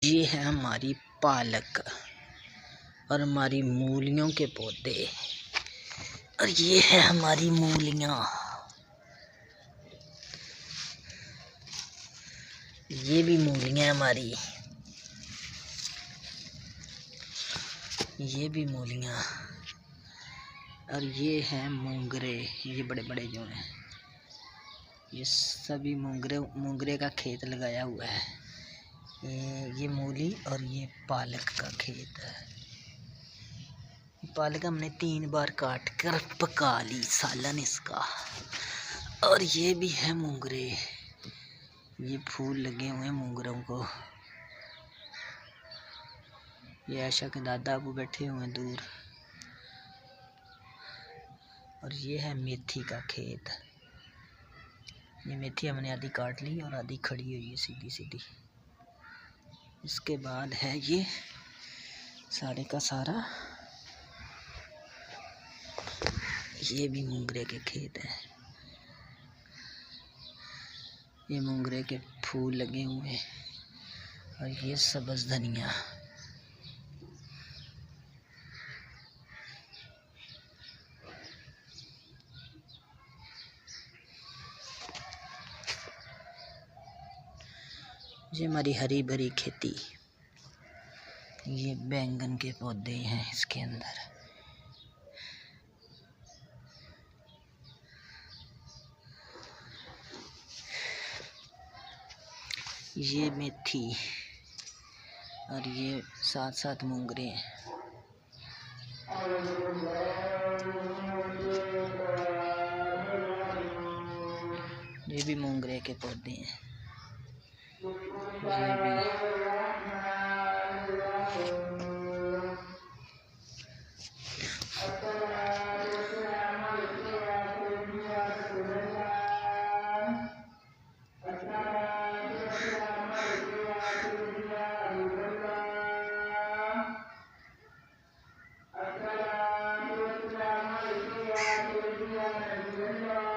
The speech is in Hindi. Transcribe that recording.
ये है हमारी पालक और हमारी मूलियों के पौधे। और ये है हमारी मूलियाँ। ये भी मूलियाँ हमारी। ये भी मूलियाँ। और ये है मोंगरे। ये बड़े बड़े जो हैं ये सभी मोंगरे का खेत लगाया हुआ है। ये मूली और ये पालक का खेत है। पालक हमने 3 बार काट कर पका ली सालन इसका। और ये भी है मोंगरे। ये फूल लगे हुए हैं मोंगरों को। ये आशा के दादा अबू बैठे हुए हैं दूर। और ये है मेथी का खेत। ये मेथी हमने आधी काट ली और आधी खड़ी हुई है सीधी सीधी। इसके बाद है ये सारे का सारा। ये भी मोंगरे के खेत है। ये मोंगरे के फूल लगे हुए हैं। और ये सब्ज़ धनिया। ये हमारी हरी भरी खेती। ये बैंगन के पौधे हैं इसके अंदर। ये मेथी और ये साथ साथ मोंगरे। ये भी मोंगरे के पौधे हैं। ये भी